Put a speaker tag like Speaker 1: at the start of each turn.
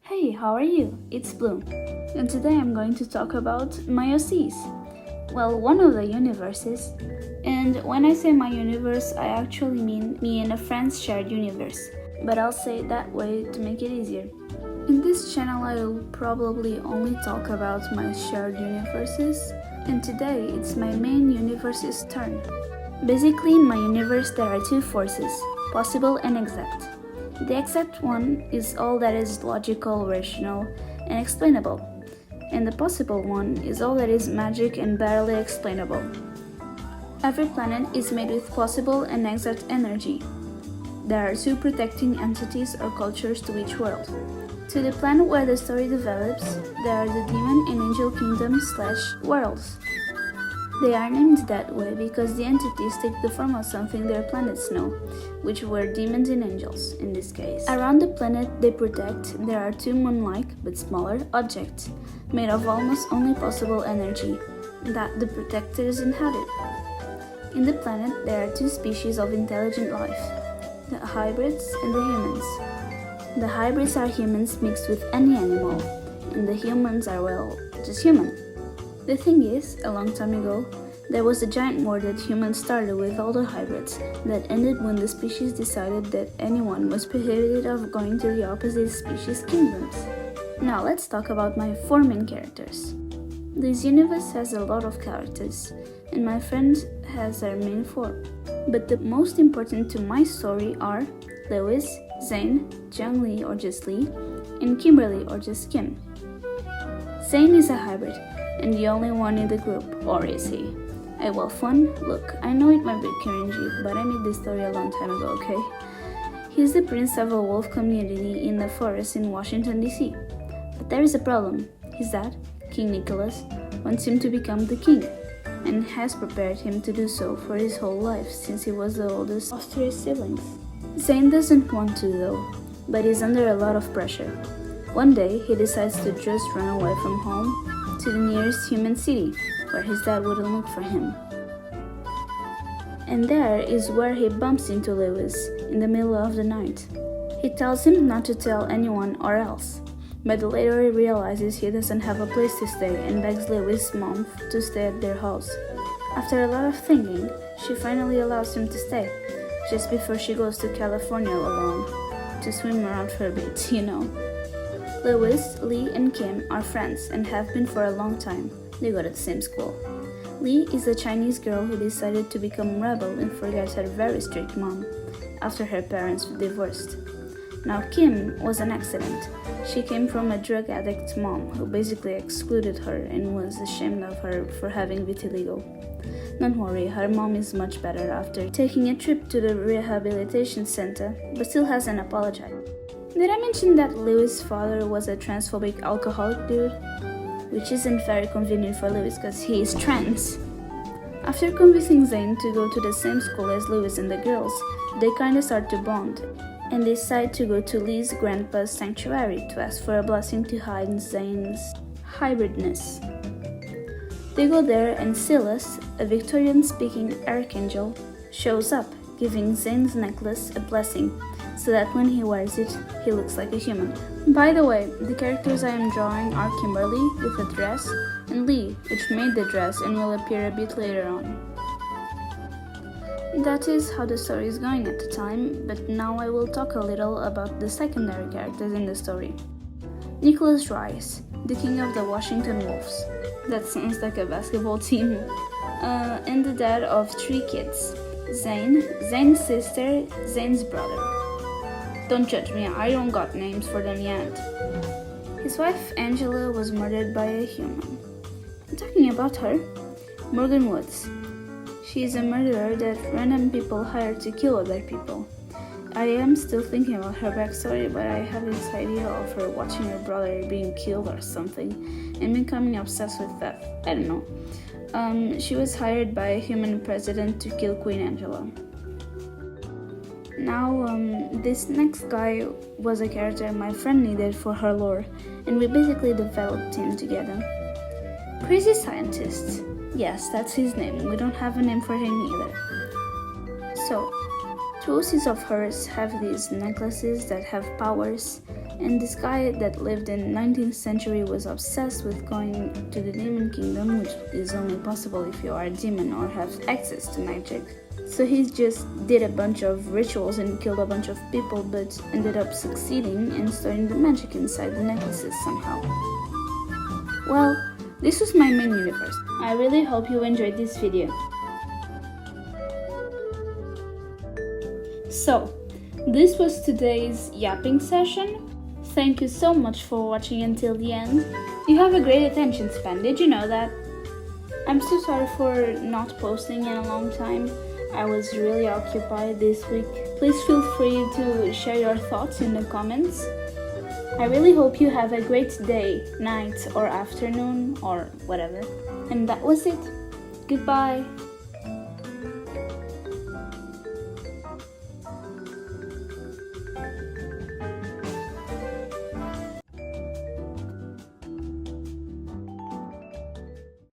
Speaker 1: Hey, how are you? It's Blue, and today I'm going to talk about my OCs. Well, one of the universes, and when I say my universe, I actually mean me and a friend's shared universe, but I'll say it that way to make it easier. In this channel, I will probably only talk about my shared universes, and today it's my main universe's turn. Basically, in my universe, there are two forces, possible and exact. The exact one is all that is logical, rational, and explainable, and the possible one is all that is magic and barely explainable. Every planet is made with possible and exact energy. There are two protecting entities or cultures to each world. To the planet where the story develops, there are the demon and angel kingdoms/worlds. They are named that way because the entities take the form of something their planets know, which were demons and angels, in this case. Around the planet they protect, there are two moon-like, but smaller, objects, made of almost only possible energy, that the protectors inhabit. In the planet, there are two species of intelligent life, the hybrids and the humans. The hybrids are humans mixed with any animal, and the humans are, well, just human. The thing is, a long time ago, there was a giant war that humans started with all the hybrids that ended when the species decided that anyone was prohibited of going to the opposite species' kingdoms. Now let's talk about my four main characters. This universe has a lot of characters, and my friend has her main four. But the most important to my story are Lewis, Zane, Jiangli or just Li, and Kimberly or just Kim. Zane is a hybrid, and the only one in the group, or is he? Well, fun? Look, I know it might be cringy, but I made this story a long time ago, okay? He's the prince of a wolf community in the forest in Washington, D.C. But there is a problem. His dad, King Nicholas, wants him to become the king, and has prepared him to do so for his whole life since he was the oldest of three siblings. Zane doesn't want to though, but is under a lot of pressure. One day, he decides to just run away from home to the nearest human city, where his dad wouldn't look for him. And there is where he bumps into Lewis in the middle of the night. He tells him not to tell anyone or else, but later he realizes he doesn't have a place to stay and begs Lewis' mom to stay at their house. After a lot of thinking, she finally allows him to stay, just before she goes to California alone, to swim around for a bit, you know. Lewis, Lee, and Kim are friends and have been for a long time. They go to the same school. Lee is a Chinese girl who decided to become a rebel and forget her very strict mom after her parents divorced. Now Kim was an accident. She came from a drug addict mom who basically excluded her and was ashamed of her for having vitiligo. Don't worry, her mom is much better after taking a trip to the rehabilitation center, but still hasn't apologized. Did I mention that Lewis' father was a transphobic alcoholic dude? Which isn't very convenient for Lewis because he is trans. After convincing Zane to go to the same school as Lewis and the girls, they kinda start to bond, and decide to go to Lee's grandpa's sanctuary to ask for a blessing to hide Zane's hybridness. They go there and Silas, a Victorian-speaking archangel, shows up, giving Zane's necklace a blessing, so that when he wears it, he looks like a human. By the way, the characters I am drawing are Kimberly, with a dress, and Lee, which made the dress and will appear a bit later on. That is how the story is going at the time, but now I will talk a little about the secondary characters in the story. Nicholas Rice, the king of the Washington Wolves. That sounds like a basketball team. And the dad of three kids. Zane, Zane's sister, Zane's brother. Don't judge me, I don't got names for them yet. His wife Angela was murdered by a human. I'm talking about her, Morgan Woods. She is a murderer that random people hire to kill other people. I am still thinking about her backstory, but I have this idea of her watching her brother being killed or something and becoming obsessed with that. I don't know. She was hired by a human president to kill Queen Angela. Now, this next guy was a character my friend needed for her lore, and we basically developed him together. Crazy Scientist. Yes, that's his name. We don't have a name for him either. So, two OCs of hers have these necklaces that have powers, And this guy that lived in 19th century was obsessed with going to the demon kingdom, which is only possible if you are a demon or have access to magic. So he just did a bunch of rituals and killed a bunch of people, but ended up succeeding in storing the magic inside the necklaces somehow. Well, this was my main universe. I really hope you enjoyed this video. So, this was today's yapping session. Thank you so much for watching until the end. You have a great attention span, did you know that? I'm so sorry for not posting in a long time. I was really occupied this week. Please feel free to share your thoughts in the comments. I really hope you have a great day, night, or afternoon, or whatever. And that was it. Goodbye.